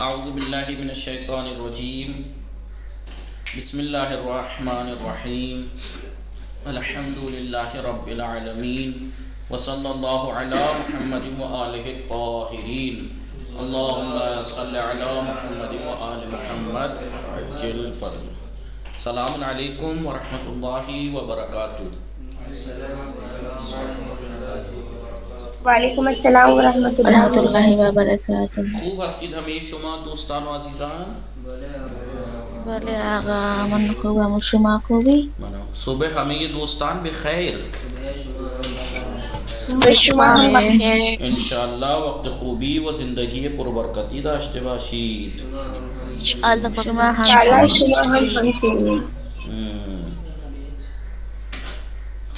اعوذ باللہ من الشیطان الرجیم بسم اللہ الرحمن الرحیم الحمد للہ رب العالمین وصلی اللہ علی محمد وآلہ الطاہرین اللہم صلی علی محمد وآل محمد عجل فرج. السلام علیکم ورحمۃ اللہ وبرکاتہ. وعلیکم السلام ورحمۃ اللہ وبرکاتہ. خوب هستید همه شما دوستان و عزیزان؟ بله آقا، من خوبم و شما خوبی؟ صبح همه دوستان بخیر. شما هم بخیر. انشاءالله وقت خوبی و زندگی پربرکتی داشته باشید. شما هم همچنین.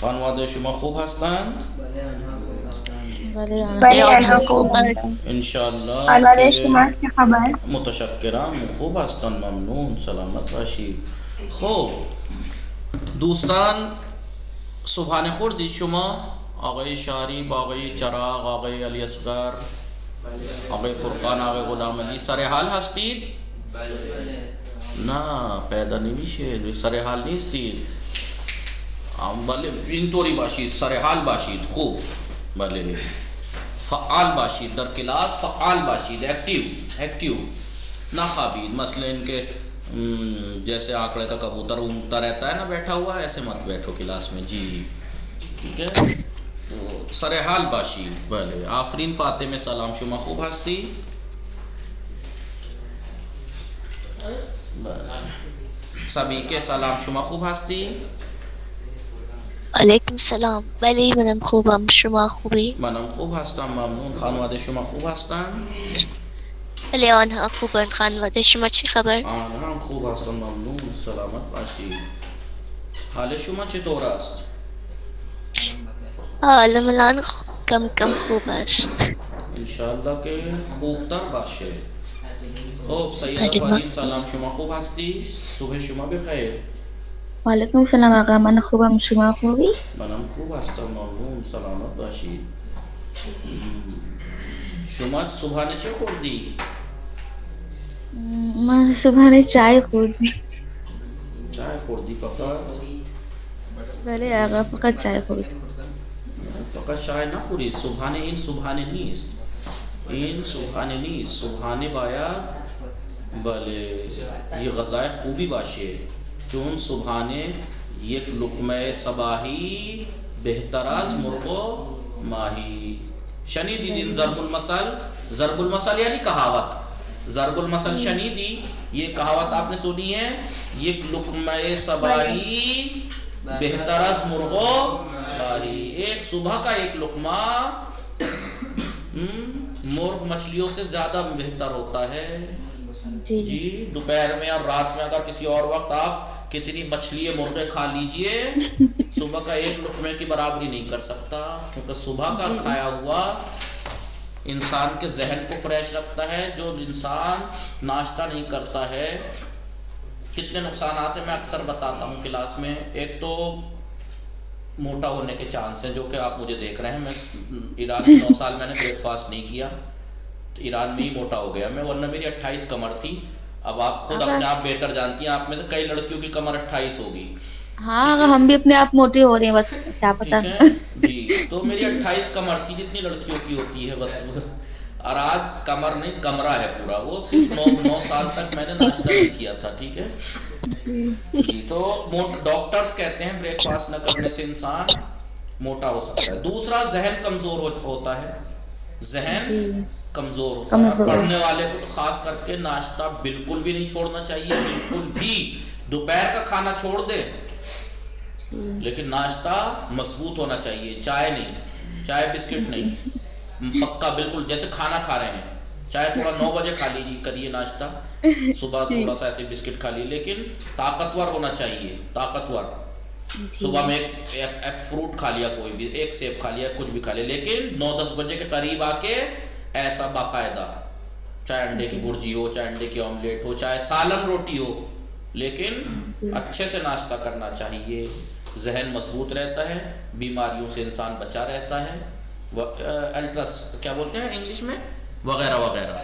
خانواده شما خوب هستند؟ بله آنها خوبند. انشاءالله خانواده شما چه خبر؟ متشکرم، خوب هستند، ممنون، سلامت باشید. خب دوستان، صبحانه خوردید شما؟ آقای شریف، آقای چراغ، آقای علی اصغر، آقای فرقان، آقای غلام علی سر حال هستید؟ نه پیدا نمیشه، سر حال نیستید. بله اینطوری باشید، سر حال باشید. خوب، بله فعال باشید، در کلاس فعال باشید، ایکٹیو نہ خوابید. مثلا ان کے جیسے آنکڑے کا کبوتر اونگتا رہتا ہے نا بیٹھا ہوا، ایسے مت بیٹھو کلاس میں جی، ٹھیک ہے؟ تو سر حال باشید. بله آفرین فاطمه، سلام، شما خوب هستی؟ بله سبیکه سلام، شما خوب هستی؟ علیکم السلام. بله منم خوبم، شما خوبی؟ منم خوب هستم، ممنون. خانواده شما خوب هستند؟ بله آنها خوبند. خانواده شما چه خبر؟ آنها هم خوب هستند، ممنون، سلامت باشید. حال شما چطور است؟ حالم الان کم خوب است. انشاءالله که خوبتر باشه. خب سیدہ فرین، سلام، شما خوب هستی؟ صبح شما بخیر. وعلیکم السلام آقا، من خوبم، شما خوبی؟ منم خوب هستم، ممنون، سلامت باشید. شما صبحانه چه خوردی؟ من صبحانه چای خوردم. چای خوردی فقط؟ بله آقا، فقط چای خوردم. فقط چای نخوری. صبحانه این صبحانه نیست، این صبحانه نیست. صبحانه باید بله یه غذای خوبی باشه، چون صبحانه یک لقمه صباحی بهتر از مرغ و ماهی. شنیدید این ضرب المثل؟ ضرب المثل یعنی کہاوت. ضرب المثل شنیدی؟ یہ کہاوت آپ نے سنی ہے؟ یک لقمه صباحی بہتر از مرغ و ماہی. ایک صبح کا ایک لقمہ مرغ مچھلیوں سے زیادہ بہتر ہوتا ہے. جی دوپہر میں اور رات میں اگر کسی اور وقت آپ کتنی مچھلی مرغے کھا لیجئے، صبح کا ایک لقمے کی برابری نہیں کر سکتا، کیونکہ صبح کا کھایا ہوا انسان کے ذہن کو فریش رکھتا ہے. جو انسان ناشتہ نہیں کرتا ہے، کتنے نقصانات ہیں میں اکثر بتاتا ہوں کلاس میں. ایک تو موٹا ہونے کے چانس ہیں، جو کہ آپ مجھے دیکھ رہے ہیں. میں ایران میں 9 سال میں نے بریک فاسٹ نہیں کیا، تو ایران میں ہی موٹا ہو گیا میں، ورنہ میری 28 کمر تھی. اب آپ خود اپنے آپ بہتر جانتی ہیں، آپ میں سے کئی لڑکیوں کی کمر 28 ہوگی. ہاں ہم بھی اپنے آپ موٹے ہو رہے ہیں، بس کیا پتا. جی تو میری 28 کمر تھی جتنی لڑکیوں کی ہوتی ہے بس. اور آج کمر نہیں کمرہ ہے پورا. وہ صرف 9 سال تک میں نے ناشتہ نہیں کیا تھا، ٹھیک ہے جی. تو ڈاکٹرز کہتے ہیں بریک فاسٹ نہ کرنے سے انسان موٹا ہو سکتا ہے. دوسرا ذہن کمزور ہوتا ہے، ذہن کمزور ہوتا ہے. پڑھنے والے کو تو خاص کر کے ناشتہ بالکل بھی نہیں چھوڑنا چاہیے، بالکل بھی. دوپہر کا کھانا چھوڑ دے لیکن ناشتہ مضبوط ہونا چاہیے. چائے نہیں، چائے بسکٹ نہیں، پکا بالکل جیسے کھانا کھا رہے ہیں. چائے تھوڑا 9 بجے کھا لیجیے، کریے ناشتہ صبح تھوڑا سا ایسے بسکٹ کھا لیے، لیکن طاقتور ہونا چاہیے، طاقتور. صبح میں ایک فروٹ کھا لیا، کوئی بھی ایک سیب کھا لیا، کچھ بھی کھا لیا، لیکن 9-10 بجے کے قریب آ کے ایسا باقاعدہ، چاہے انڈے کی برجی ہو، چاہے انڈے کی آملیٹ ہو، چاہے سالن روٹی ہو، لیکن اچھے سے ناشتہ کرنا چاہیے. ذہن مضبوط رہتا ہے، بیماریوں سے انسان بچا رہتا ہے. الٹرس کیا بولتے ہیں انگلش میں؟ वगैरह वगैरह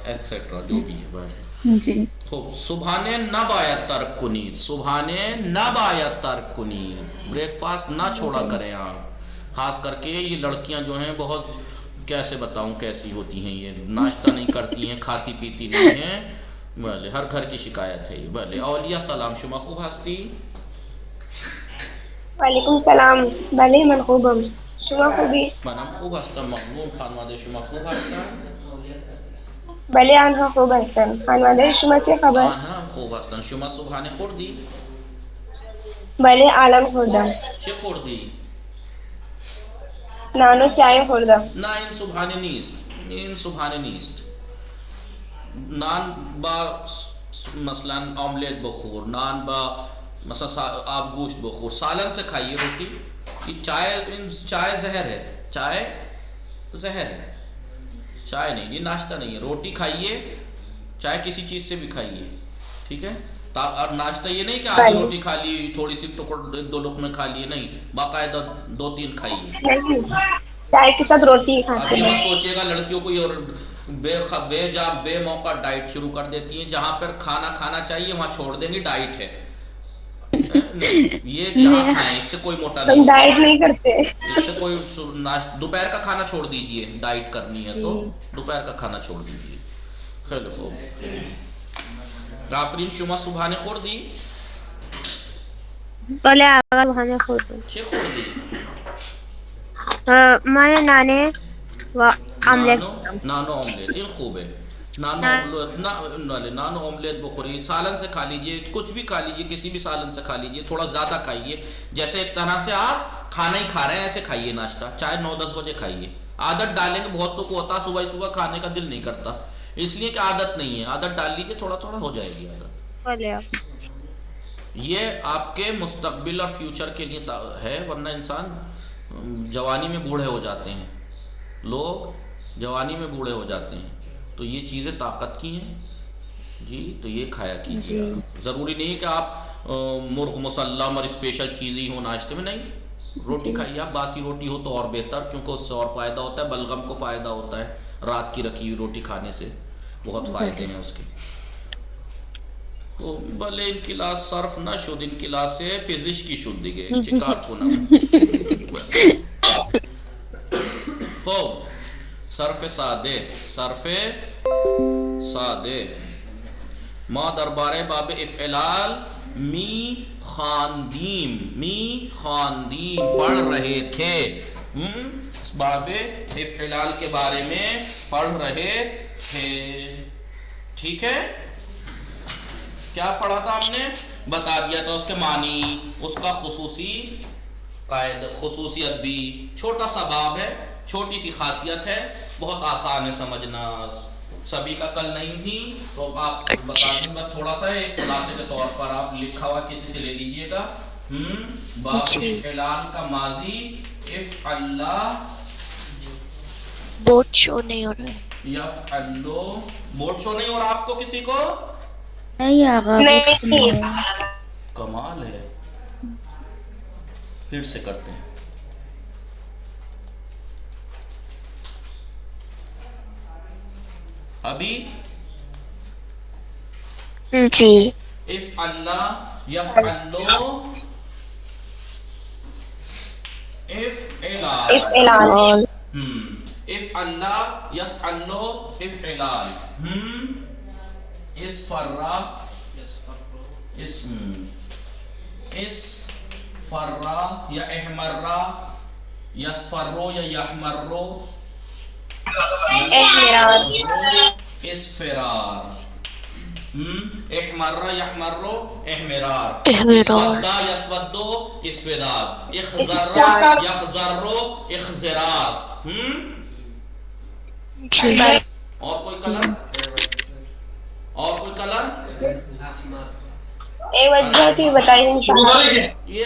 एक्सेट्रा जो भी है बात जी खूब सुबहाने न बाया तर्क कुनी सुबहाने न बाया तर्क कुनी ब्रेकफास्ट ना छोड़ा करें आप खास करके ये लड़कियां जो हैं बहुत कैसे बताऊं कैसी होती हैं ये नाश्ता नहीं करती हैं खाती पीती नहीं हैं भले हर घर की शिकायत है ये भले औलिया सलाम शुमा खूब हस्ती वालेकुम सलाम भले मनखूबम शुमा खूबी मनम खूब हस्ता मखबूम खानवादे शुमा खूब हस्ता भले आनहा खूब हसन खानवादे शुमा से खबर आना खूब हस्ता शुमा सुबहाने खुर्दी भले आलम खुर्दम चे खुर्दी नानो चाय खुर्दम ना इन सुबहाने नीस्ट नान बा मसलन ऑमलेट बखूर नान बा मसला आप गोश्त बखूर सालन से खाइए रोटी ये चाय जहर है चाय जहर है चाय नहीं ये नाश्ता नहीं है रोटी खाइए चाय किसी चीज से भी खाइए ठीक है और नाश्ता ये नहीं कि आधी रोटी खा ली थोड़ी सी टुकड़ दो लुकमे खा लिए नहीं बाकायदा 2-3 खाइए नहीं चाय के साथ रोटी अब खाते ये हैं मत सोचिएगा लड़कियों को और बे मौका डाइट शुरू कर देती हैं जहां पर खाना चाहिए वहां छोड़ देंगी डाइट है ये जहाँ खाएं इससे कोई मोटा नहीं हम डाइट नहीं करते इससे कोई दोपहर का खाना छोड़ दीजिए डाइट करनी है तो दोपहर का खाना छोड़ दीजिए खैर राफरीन शुमा सुबहाने खोर दी पहले अगर वहां खोल छे खोर दी माने नाने व आमलेट नानो ऑमलेट इन खूब है नानो ऑमलेट बखोरी सालन से खा लीजिए कुछ भी खा लीजिए किसी भी सालन से खा लीजिए थोड़ा ज्यादा खाइए जैसे एक तरह से आप खाना ही खा रहे हैं ऐसे खाइए नाश्ता चाहे 9-10 बजे खाइए आदत डालेंगे बहुत सुख होता सुबह खाने का दिल नहीं करता इसलिए कि आदत नहीं है आदत डाल लीजिए थोड़ा थोड़ा हो जाएगी आदत ये आपके मुस्तकबिल और फ्यूचर के लिए है वरना इंसान जवानी में बूढ़े हो जाते हैं लोग जवानी में बूढ़े हो जाते हैं तो ये चीज़ें ताकत की हैं जी तो ये खाया कीजिए ज़रूरी नहीं है कि आप मुर्ग मुसल्लम और स्पेशल चीज़ ही हो नाश्ते में नहीं रोटी खाइए आप बासी रोटी हो तो और बेहतर क्योंकि उससे और फ़ायदा होता है बलगम को फ़ायदा होता है रात की रखी हुई रोटी खाने से बहुत फ़ायदे हैं उसके तो भले इन क्लास सर्फ ना शुद्ध इन क्लास से पिजिश की शुद्ध दिखे चिकार को ना तो सरफे सादे माँ दरबारे बाब इफ़लाल मी खानदीम पढ़ रहे थे बाबे इफ़लाल के बारे में पढ़ रहे थे ठीक है क्या पढ़ा था हमने बता दिया था उसके मानी उसका खुसूसियत भी छोटा सा बाब है छोटी सी खासियत है बहुत आसान है समझना सभी का कल नहीं थी तो आप बता दें बस थोड़ा सा एक खुलासे के तौर पर आप लिखा हुआ किसी से ले लीजिएगा बाब इफ़लाल का माजी इफ अल्लाह बोर्ड शो नहीं हो रहा है या अल्लो बोर्ड शो नहीं हो रहा आपको किसी को नहीं कमाल है फिर से करते हैं अभी जी इफ अल्लाह यफ़अल्लो इफ़लाल इफ अल्लाह यफ़अल्लो इफ़लाल इस फर्रा इस फर्रा या अहमर्रा यस्फर्रो या यहमर्रो इसफरार इहमर्रा यहमर्रो इहमिरार इसवद्दा यस्वद्दो इसवदाद इखज़र्रा यखज़र्रो इखज़िरार और कोई कलर एक वजह थी बताइए इंशाल्लाह ये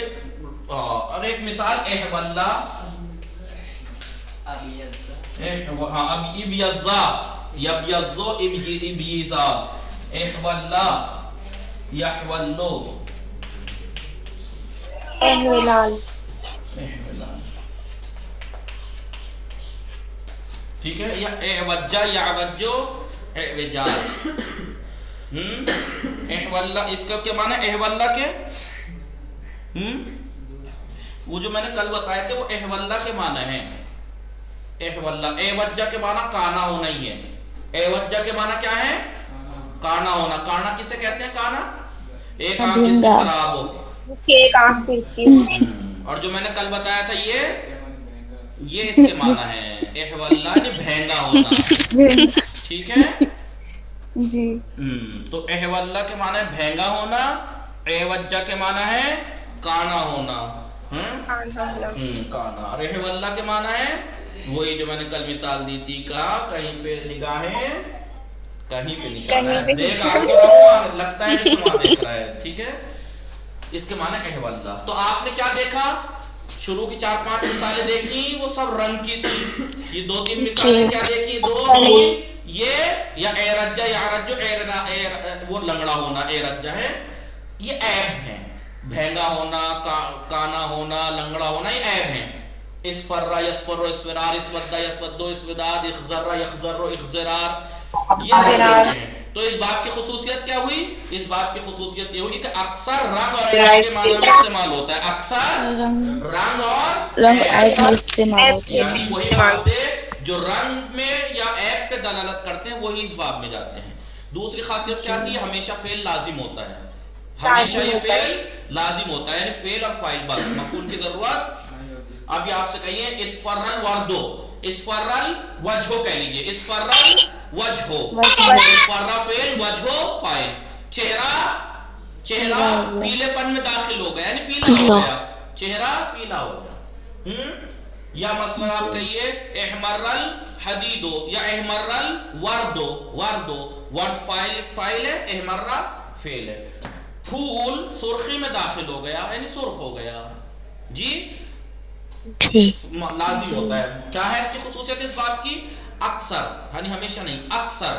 और एक मिसाल एहवल्ला अब इब्यज़्ज़ा यब्यज़्ज़ो इब्यज़्ज़ाज़ एहवल्ला यहवल्लो इफ़लाल ٹھیک ہے، یا اعوجا یعوجو اعوجاج. احولہ اس کا کیا معنی ہے؟ احولہ کے وہ جو میں نے کل بتائے تھے وہ احولہ کے معنی ہیں. احولہ اعوجا کے معنی کانا ہونا ہی ہے. اعوجا کے معنی کیا ہے؟ کانا ہونا. کانا کسے کہتے ہیں؟ کانا ایک آنکھ جس کی خراب ہو، جس کی ایک آنکھ ترچھی ہو. اور جو میں نے کل بتایا تھا یہ اس کے معنی ہے احولہ یعنی بھینگا ہونا. ٹھیک ہے جی. تو احولہ کے معنی ہے بھینگا ہونا، اعوجا کے معنی ہے کانا ہونا. کانا. اور احولہ کے معنی ہے وہی جو میں نے کل مثال دی تھی، کہا کہیں پہ نگاہیں کہیں پہ نشانہ ہے. دیکھ آپ کے رہو لگتا ہے کہ وہاں دیکھ رہا ہے. ٹھیک ہے، اس کے معنی احولہ. تو آپ نے کیا دیکھا؟ شروع کی 4-5 مثالیں دیکھی، وہ سب رنگ کی تھی. یہ 2-3 مثالیں کیا دیکھی؟ 2 یہ یا اعرجا یعرجو وہ لنگڑا ہونا اعرجا ہے، یہ عیب ہے. بھینگا ہونا، کانا ہونا، لنگڑا ہونا یہ عیب ہیں. اسفرا یسفر اسفرار، اسودہ یسودو اسوداد، اخضرا یخضر اخضرار، یہ عیب ہیں. تو اس بات کی خصوصیت کیا ہوئی؟ اس بات کی خصوصیت یہ ہوئی کہ اکثر رنگ اور عیب کے معنی میں استعمال ہوتا ہے. اکثر رنگ اور عیب میں استعمال ہوتے ہیں. یعنی وہی باتیں جو رنگ میں یا عیب پہ دلالت کرتے ہیں وہی اس باب میں جاتے ہیں. دوسری خاصیت کیا تھی؟ ہمیشہ فعل لازم ہوتا ہے. ہمیشہ یہ فعل لازم ہوتا ہے، یعنی فعل اور فاعل بس، مفعول کی ضرورت. اب یہ آپ سے کہیے اسفرل وردو، اسفرل وجہو کہہ لیجئے، اسفرل وجہو، اسفرا فعل وجہو فاعل. چہرہ پیلے پن میں داخل ہو گیا یعنی پیلا ہو گیا، چہرہ پیلا ہو گیا. یا مثلا آپ کہیے احمرل حدیدو یا احمرل وردو، ورد فاعل ہے، احمرہ فعل ہے. پھول سرخی میں داخل ہو گیا یعنی سرخ ہو گیا. جی لازم ہوتا ہے. کیا ہے اس کی خصوصیت اس بات کی؟ اکثر یعنی ہمیشہ نہیں، اکثر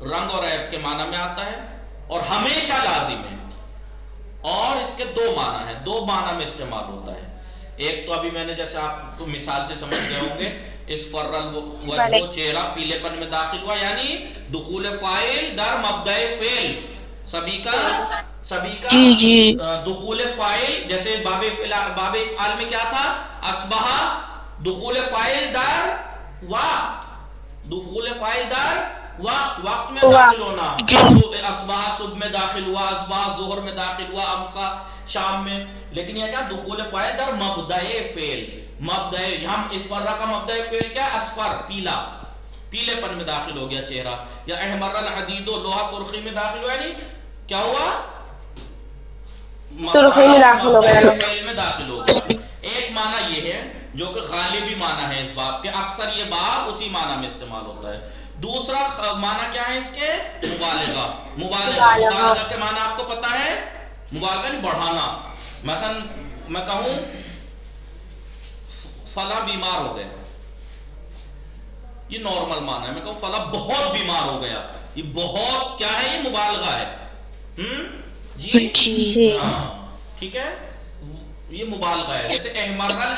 رنگ اور عیب کے معنی میں آتا ہے اور ہمیشہ لازم ہے. اور اس کے 2 معنی ہیں، 2 معنی میں استعمال ہوتا ہے. ایک تو ابھی میں نے جیسے آپ کو مثال سے سمجھ گئے ہوں گے، اسفرل وجہ چہرہ پیلے پن میں داخل ہوا یعنی دخول فاعل در مبدأ فعل. سبھی کا دخول فاعل، جیسے باب افعال میں کیا تھا؟ اصبح دخول فاعل در وقت میں داخل ہونا. اصبح صبح میں داخل ہوا، اصبح ظہر میں داخل ہوا، امسا شام میں. لیکن یہ کیا؟ دخول فاعل در مبدأ فعل. مبدأ ہم اسفرا کا مبدأ فعل کیا ہے؟ اسفر، پیلا، پیلے پن میں داخل ہو گیا چہرہ. یا احمر الحدید، لوہا سرخی میں داخل ہوا یعنی کیا ہوا؟ سرخی میں داخل ہو گیا، فعل میں داخل ہو گیا. ایک معنی یہ ہے جو کہ غالبی معنی ہے اس باب کے، اکثر یہ باب اسی معنی میں استعمال ہوتا ہے. دوسرا معنی کیا ہے اس کے؟ مبالغہ کے معنی آپ کو پتا ہے؟ مبالغہ نہیں، بڑھانا. مثلا میں کہوں فلاں بیمار ہو گیا، یہ نارمل معنی ہے. میں کہوں فلاں بہت بیمار ہو گیا، یہ بہت کیا ہے؟ یہ مبالغہ ہے. جی ٹھیک ہے، یہ مبالغہ ہے. جیسے احمرل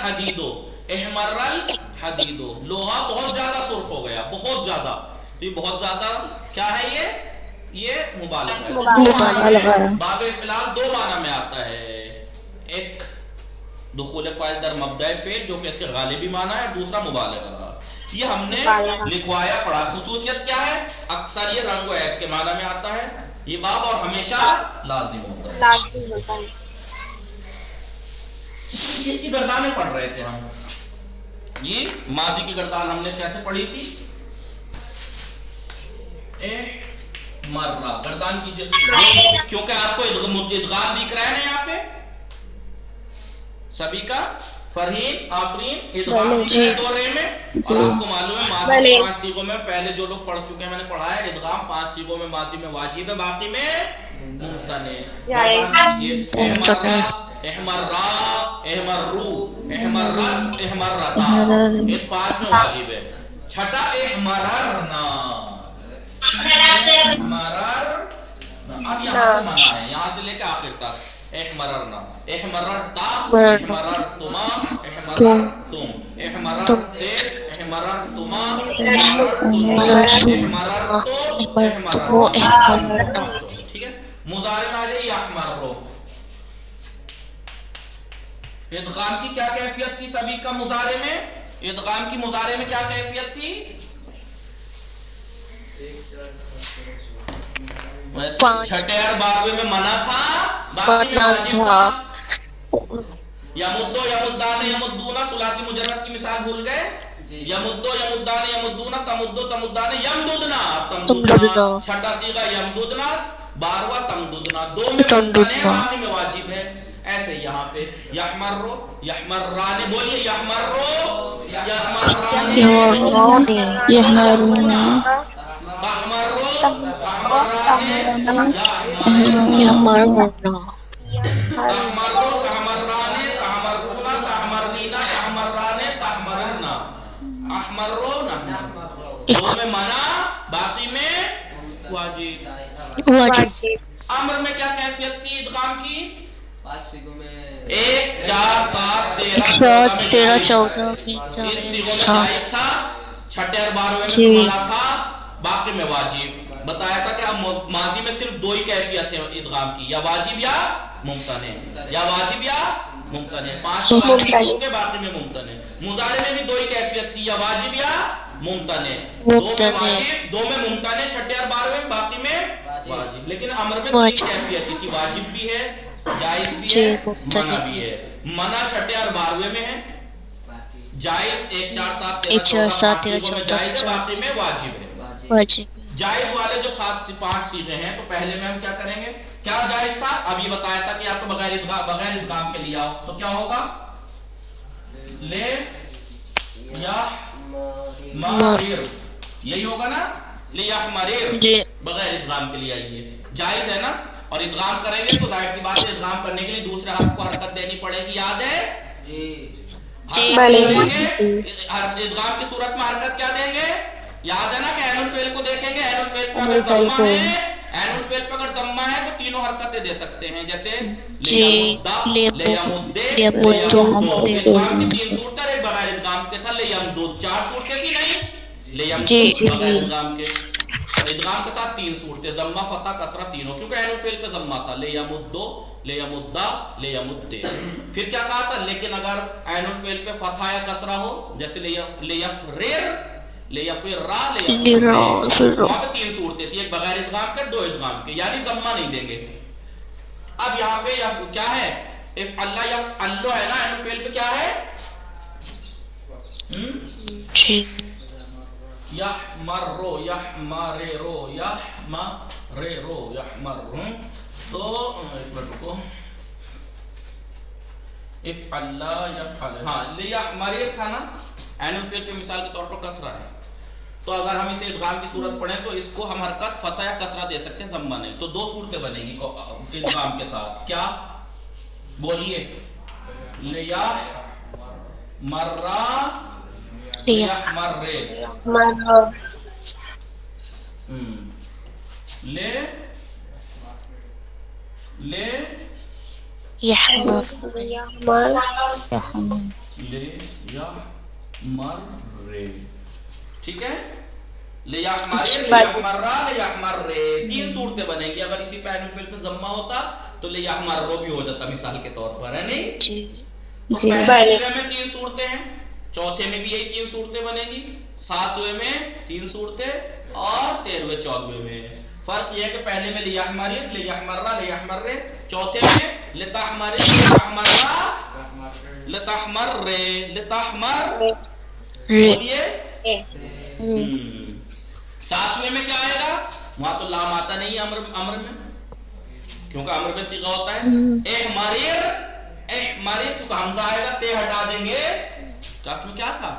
حدیدو، لوہا بہت زیادہ سرخ ہو گیا، بہت زیادہ. تو یہ بہت زیادہ کیا ہے؟ یہ مبالغہ ہے. باب فلال 2 معنی میں آتا ہے، ایک دخول فاعل در مبدأ فعل جو کہ اس کے غالبی معنی ہے، دوسرا مبالغہ. یہ ہم نے لکھوایا پڑھا. خصوصیت کیا ہے؟ اکثر یہ رنگ و عیب کے معنی میں آتا ہے یہ باب، اور ہمیشہ لازم ہوتا ہے. یہ گردانیں پڑھ رہے تھے ہم. یہ ماضی کی گردان ہم نے کیسے پڑھی تھی؟ مرہ گردان کی، کیونکہ آپ کو ادغام دکھ رہا ہے نا یہاں پہ سبھی کا. فرحین آفرین ادغام دکھ رہا ہے 2 رے میں. اور آپ کو معلوم ہے ماضی 5 صیغوں میں پہلے جو لوگ پڑھ چکے ہیں، میں نے پڑھا ہے ادغام 5 صیغوں میں ماضی میں واجب ہے، باقی میں ممتنع. احمرا، احمرو، احمرت، احمرتا، اس 5 میں واجب ہے. چھٹا احمررنا، اب یہاں سے منع ہے، یہاں سے لے کے آخر تک. احمررنا، احمررتا، احمررتما، احمررتم، احمررتے، इहमररतुमा, इहमररतु, इहमररना। ठीक है। मुजारे में आ जाए यहमर्रो। इदगाम की क्या कैफियत थी सभी का मुजारे में? इदगाम की मुजारे में क्या कैफियत थी? छठे और 12वें में मना था, बाकी में वाजिब था। यमुद्दो यमुद्दाने यमुद्दूना, सुलासी मुजर्रद की मिसाल भूल गए? यमुद्दो यमुद्दाने यमुद्दूना, तमुद्दो तमुद्दाने यमदुदना, तमदुदना। छठा सीगा यमदुदना, 12वां तमदुदना। 2 में मुमतन है, बाकी में वाजिब है। ऐसे यहाँ पे यहमर्रो यहमर्राने, बोलिए यहमर्रो यहमर्राने, यहमर्रुना, तहमर्रो तहमर्राने, यहमर्रुना, तहमर्रो तहमर्राने, तहमर्रुना तहमर्रीना, तहमर्राने तहमर्रना, अहमर्रो नहना। 2 में मना, बाकी में वाजिब। वाजिब। अम्र में क्या कैफियत थी इदगाम की? 1 4 7 13 14 इन सिगों में जायज था। छठे और 12वें में मना था, बाकी में वाजिब। बताया था कि माजी में सिर्फ 2 ही कैफियत है इदगाम की, या वाजिब या मुमतन है, या वाजिब या मुमतन है। 5 के बाकी में मुमतन है। मुजारे में भी 2 ही कैफियत थी, या वाजिब या मुमतन है। 2 में वाजिब, 2 में मुमतन है छठे और 12वें, बाकी में वाजिब। लेकिन अमर में 3 कैफियत थी, वाजिब भी है, जायज भी है, मना भी है। मना छठे और 12वें में है, जायज 1 4 7 13 14 जायज, बाकी में वाजिब है। जायज वाले जो 7 से 5 सीखे हैं, तो पहले में हम क्या करेंगे? क्या जायज था? अभी बताया था कि आप तो बगैर इदगाम के लिए आओ, तो क्या होगा? ले या मारिर, यही होगा ना? ले या मारिर, बगैर इदगाम के लिए आइए, जायज है ना? और इदगाम करेंगे तो जाहिर सी बात है, इदगाम करने के लिए दूसरे हर्फ को हरकत देनी पड़ेगी, याद है? इदगाम की सूरत में हरकत क्या देंगे? याद है ना कि ऐनुल फेल को देखेंगे, ऐनुल फेल पे अगर ज़म्मा है, ऐनुल फेल पे अगर ज़म्मा है तो तीनों हरकतें दे सकते हैं, जैसे लेयमुद्दा, लेयमुद्दे, लेयमुद्दो। इदगाम की 3 सूरतें, एक बगैर इदगाम के था लेयमुद्दुद। 4 सूरतें थी नहीं? लेयमुद्दुद बगैर इदगाम के, इदगाम के साथ 3 सूरतें, ज़म्मा फतह कसरा तीनों, क्योंकि ऐनुल फेल पे ज़म्मा था। लेयमुद्दो, लेयमुद्दा, लेयमुद्दे। फिर क्या कहा था? लेकिन अगर ऐनुल फेल पे फतह या कसरा हो, जैसे लेयफरिर, लेयफिर्रा, लेयफिर्रा, वहां पे 3 सूरतें थी, एक बगैर इदगाम के, 2 इदगाम के, यानी ज़म्मा नहीं देंगे। अब यहाँ पे क्या है? इफ अल्लाह या अल्लो है ना, ऐनुल फेल पे क्या है? यहमर्रो, यहमरेरो, यहमरेरो, यहमर्रो। तो एक मिनट रुको, इफ अल्लाह यफअल, हाँ लियहमरिर था ना, ऐनुल फेल पे मिसाल के तौर पर कसरा है, तो अगर हम इसे इदगाम की सूरत पढ़ें तो इसको हम हरकत फतह या कसरा दे सकते हैं, ज़म्मा नहीं। तो 2 सूरतें बनेंगी इदगाम के साथ, क्या? बोलिए, लियहमर्रा, लियहमर्रे, ले यहमर, ले यहमर्रे, ठीक है? ले यहमर्रे, ले यहमर्रा, ले यहमर्रे, 3 सूरतें बनेंगी। अगर इसी पे ऐनुल फेल पे ज़म्मा होता तो ले यहमर्रो भी हो जाता, मिसाल के तौर पर, है नहीं? तो पहले में 3 सूरतें हैं, चौथे में भी यही 3 सूरतें बनेगी, 7वें में 3 सूरतें, और 13वें 14वें में। फर्क यह है कि पहले में लियहमरिर, लियहमर्रा, लियहमर्रे, चौथे में लितहमरिर, लितहमर्रा, लितहमर्रे, लितहमर, बोलिए। 7वें में क्या आएगा? वहां तो लाम आता नहीं है अम्र में, क्योंकि अम्र में सीगा होता है एहमरिर, एहमरिर, क्योंकि हमजा आएगा, ते हटा देंगे। काफ में क्या था?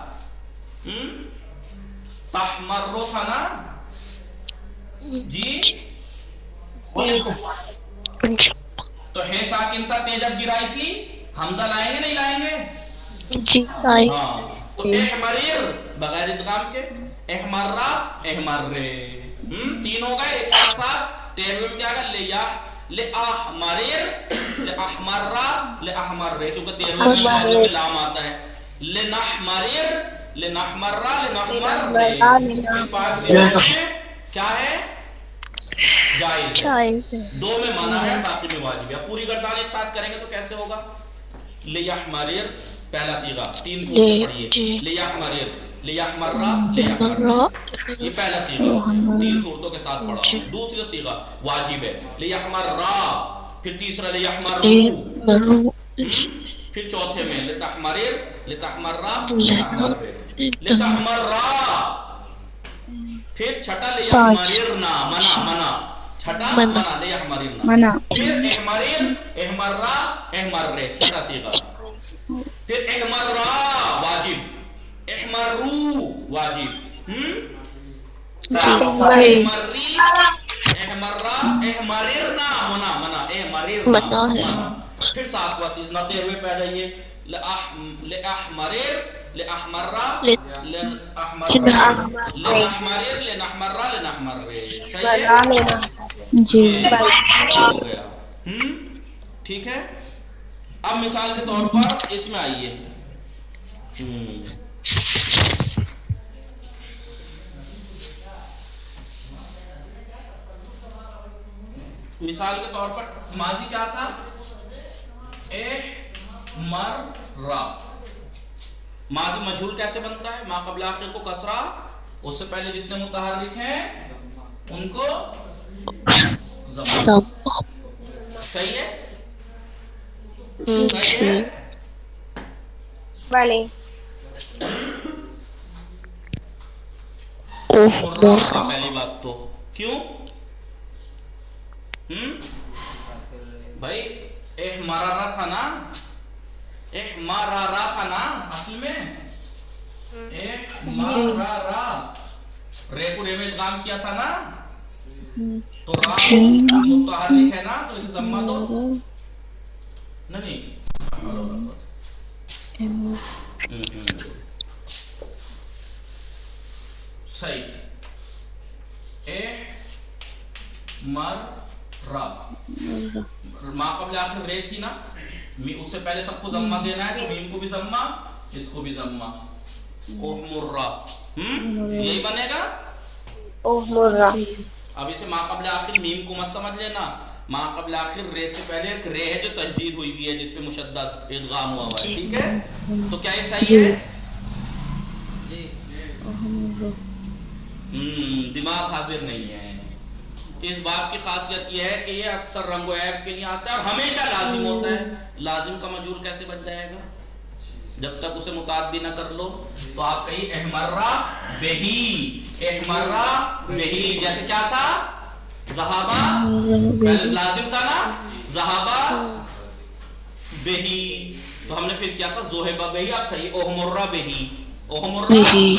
तहमर्रो था ना जी? तो है साकिन था, ते जब गिराई थी, हमजा लाएंगे नहीं लाएंगे? जी आई। हाँ, तो एहमरिर बगैर इदगाम के, एहमर्रा, एहमर्रे, 3 हो गए एक साथ। 13वें में क्या आएगा? ले आहमरिर, ले आहमर्रा, ले आहमर्रे, क्योंकि 13वें में लाम आता है। ले नहमरिर, लिनहमर्रा लिनहमर पास क्या है जायज है, दो में मना है बाकी में वाजिब है। पूरी गर्दान एक साथ करेंगे तो कैसे होगा? लियहमरिर पहला सीगा, तीन सूरतें पढ़िए, लियहमरिर लियहमर्रा लियहमर, ये पहला सीगा तीन सूरतों के साथ पढ़ा। दूसरा सीगा वाजिब है लियहमर्रा, फिर तीसरा लियहमर्रू, फिर चौथे में लितहमरिर लितहमर्रा लितहमर्रा, फिर छठा लियहमरिरना मना मना, छठा मना लियहमरिरना मना, फिर इहमरिर इहमर्रा इहमर्रे छठा सीगा, फिर इहमर्रा वाजिब इहमर्रू वाजिब, इहमर्री इहमर्रा इहमरिरना मना मना इहमरिरना मना। फिर सातवां सीगा नते हुए पह जाइए, लिअहमरिर लिअहमर्रा लिअहमर्रा लिअहमरिर लिनहमर्रा लिनहमर्रे, सही है जी, हो गया। ठीक है। अब मिसाल के तौर पर इसमें आइए, मिसाल के तौर पर माजी क्या था? इहमर्रा। माजी मजहूल कैसे बनता है? मा क़ब्ल आखिर को कसरा, उससे पहले जितने मुतहर्रिक हैं उनको ज़म्मा। सही है? सही है? vale, पहली बात तो क्यों भाई? इहमरारा था ना, इहमरारा था ना असल में, इहमरारा, रे को रे में इदगाम किया था ना, तो रा मुतहर्रिक है ना, तो इसे ज़म्मा दो। नहीं सही, इहमर्रा, मा क़ब्ल आखिर रे थी ना, उससे पहले सबको ज़म्मा देना है, तो मीम को भी ज़म्मा, इसको भी ज़म्मा, ओहमुर्रा, यही बनेगा ओहमुर्रा। अब इसे मा क़ब्ल आखिर मीम को मत समझ लेना, मा क़ब्ल आखिर रे से पहले एक रे है जो तजदीद हुई हुई है, जिसपे मुशद्दद इदगाम हुआ है। ठीक है, तो क्या ये सही है? दिमाग हाजिर नहीं है। इस बात की खासियत यह है कि ये अक्सर रंगो ऐब के लिए आता है और हमेशा लाजिम होता है। लाजिम का मजूल कैसे बन जाएगा? जब तक उसे मुताद्दी न कर लो। तो आप कहिए इहमर्रा बिही, इहमर्रा बिही, जैसे क्या था? ज़हाबा, पहले लाजिम था ना, ज़हाबा बिही, तो हमने फिर क्या था? ज़ोहिबा बिही। अब सही ओहमुर्रा बिही, ओहमुर्रा बिही।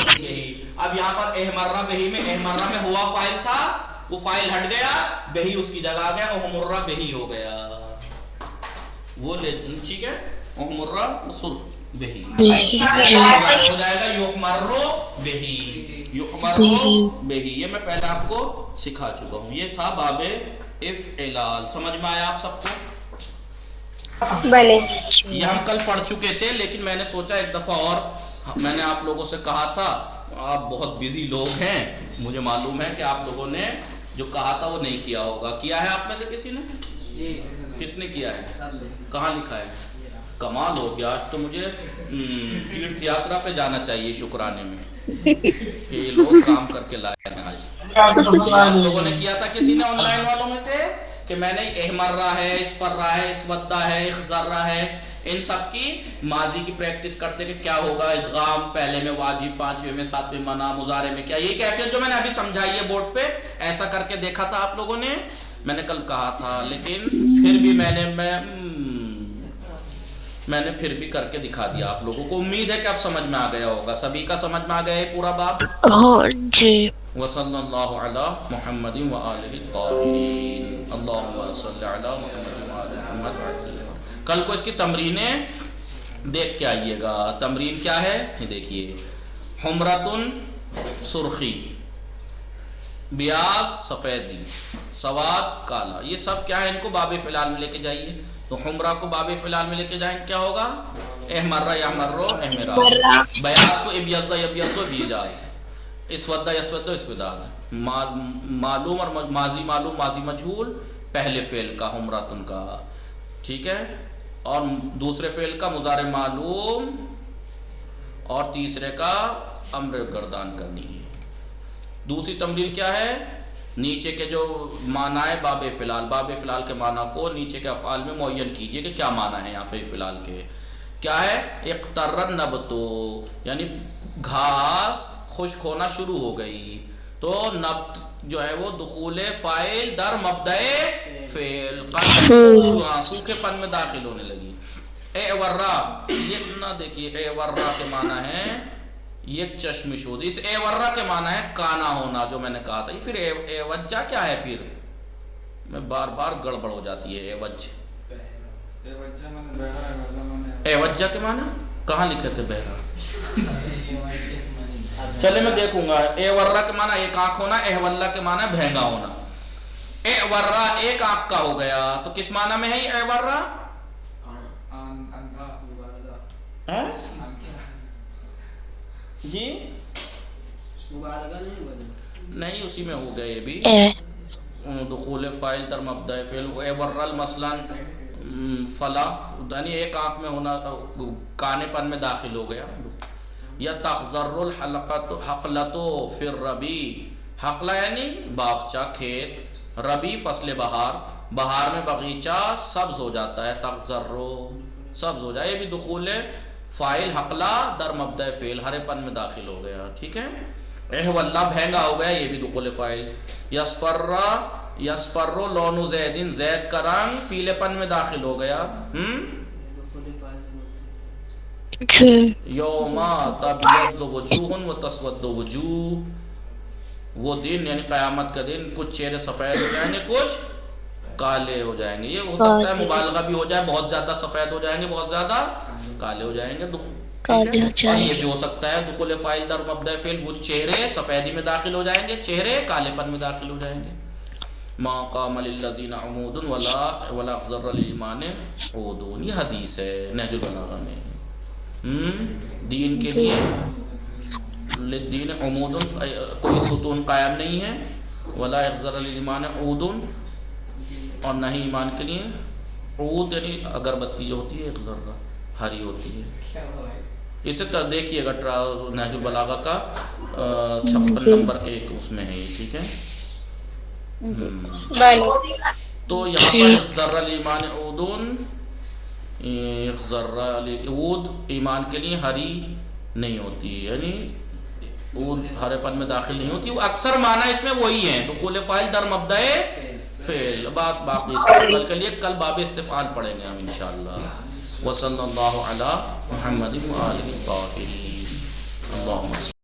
अब यहाँ पर इहमर्रा बिही में, इहमर्रा में हुआ फाइल था, वो फाइल हट गया, बही उसकी जगह आ गया, ओहमुर्रा बही हो गया। वो ले, ठीक है, ओहमुर्रा सुर्ख बही हो जाएगा, युहमर्रो बही, युहमर्रो बही। ये मैं पहले आपको सिखा चुका हूँ। ये था बाबे इफ़इलाल। समझ में आया आप सबको? भले। ये हम कल पढ़ चुके थे, लेकिन मैंने सोचा एक दफा और, मैंने आप लोगों से कहा था, आप बहुत बिजी लोग हैं, मुझे मालूम है कि आप लोगों ने जो कहा था वो नहीं किया होगा। किया है आप में से किसी ने? किसने किया है? कहाँ लिखा है? कमाल हो गया। आज तो मुझे तीर्थ यात्रा पे जाना चाहिए शुक्राने में कि ये लोग काम करके लाए हैं आज। आप लोगों ने किया था किसी ने ऑनलाइन वालों में से कि मैंने इहमर्रा है, इसपर्रा है, इसवद्दा है, इख्ज़र्रा है, इन सब की माजी की प्रैक्टिस करते कि क्या होगा, इदगाम पहले में वाजिब, पांचवें में, सातवें मना, मुजारे में क्या, ये कैफियत जो मैंने अभी समझाई है बोर्ड पे, ऐसा करके देखा था आप लोगों ने, मैंने कल कहा था, लेकिन फिर भी मैंने फिर भी करके दिखा दिया आप लोगों को। उम्मीद है कि अब समझ में आ गया होगा, सभी का समझ में आ गया है पूरा बाब। हाँ जी। वसल्लल्लाहु अला मुहम्मदिन व आलिहि ताहिरीन, अल्लाहुम्मा सल्लि अला मुहम्मदिन व आलि मुहम्मद। कल को इसकी तमरीनें देख के आइएगा। तमरीन क्या है ये देखिए, हुमरतुन सुर्खी, بیاض سفیدی، سواد کالا، یہ سب کیا ہے؟ ان کو باب فعال میں لے کے جائیے. تو حمرہ کو باب فعال میں لے کے جائیں کیا ہوگا؟ احمرہ یحمرو احمراج. بیاض کو ابیض یبیض بیجاز، اسود یسود اسوداد. معلوم اور ماضی معلوم ماضی مجہول پہلے فعل کا حمراتن کا، ٹھیک ہے، اور دوسرے فعل کا مضارع معلوم، اور تیسرے کا امر گردان کرنی ہے. دوسری تمرین کیا ہے؟ نیچے کے جو معنی ہے باب فعال، باب فعال کے معنی کو نیچے کے افعال میں معین کیجئے کہ کیا معنی ہے یہاں پہ فعال کے. کیا ہے؟ اقترن نبتو، یعنی گھاس خشک ہونا شروع ہو گئی. تو نبت جو ہے وہ دخول فاعل در مبدأ فعل، سوکھے پن میں داخل ہونے لگی. اے ورا، یہ نہ دیکھیے، اے ورا کے معنی ہے یہ چشمش ہو. اس اے ورا کے معنی ہے کانا ہونا، جو میں نے کہا تھا. پھر اے وجہ کیا ہے؟ پھر میں بار بار گڑبڑ ہو جاتی ہے. اے وجہ، اے وجہ کے معنی کہاں لکھے تھے؟ بہرا. چلے میں دیکھوں گا. اے ورا کے معنی ایک آنکھ ہونا، اے ولہ کے معنی بھینگا ہونا. اے ورا ایک آنکھ کا ہو گیا، تو کس معنی میں ہے یہ اے ورا؟ جی نہیں، اسی میں ہو گیا یہ بھی. دخول فاعل در مبدأ فعل. اے ورل مثلا فلا، یعنی ایک آنکھ میں ہونا، کانے پن میں داخل ہو گیا. یا تخضر الحلقۃ حقلۃ فی الربیع، حقلہ یعنی باغچہ کھیت، ربیع فصل بہار، بہار میں باغیچہ سبز ہو جاتا ہے. تخضر سبز ہو جائے، یہ بھی دخول فاعل حقلہ در مبدأ فعل، ہرے پن میں داخل ہو گیا. ٹھیک ہے. احولہ بھینگا ہو گیا، یہ بھی دخول فاعل. یسفرہ، یسفرو لون زیدن، زید کا رنگ پیلے پن میں داخل ہو گیا. یوما تبیض وجوہ و تسود وجوہ، وہ دن یعنی قیامت کا دن کچھ چہرے سفید ہو جائیں گے، کچھ کالے ہو جائیں گے. یہ ہو سکتا ہے مبالغہ بھی ہو جائے، بہت زیادہ سفید ہو جائیں گے، بہت زیادہ کالے ہو جائیں گے. اور یہ بھی ہو سکتا ہے دخول فاعل در مبدأ فعل، وہ چہرے سفیدی میں داخل ہو جائیں گے، چہرے کالے پن میں داخل ہو جائیں گے. ما قام للذین عمود ولا اخضر للایمان عودون، یہ حدیث ہے نہج البلاغہ میں. دین کے لیے للدین عمود، کوئی ستون قائم نہیں ہے. ولا اخضر للایمان عودون، اور نہ ہی ایمان کے لیے عود یعنی اگربتی جو ہوتی ہے اخضر کا، ہری ہوتی ہے. اسے دیکھیے گا نہج البلاغہ کا 56 نمبر کے ایک اس میں ہے یہ. ٹھیک ہے. تو یہاں پر اخضر الایمان عودون، اخضر عود ایمان کے لیے ہری نہیں ہوتی، یعنی عود ہرے پن میں داخل نہیں ہوتی. وہ اکثر معنی اس میں وہی ہیں، دخول فاعل در مبدأ فعل. بات باقی استقبال کے لیے کل باب استفعال پڑھیں گے ہم انشاءاللہ. وصلی اللہ علی محمد وآلہ الطاہرین. اللہم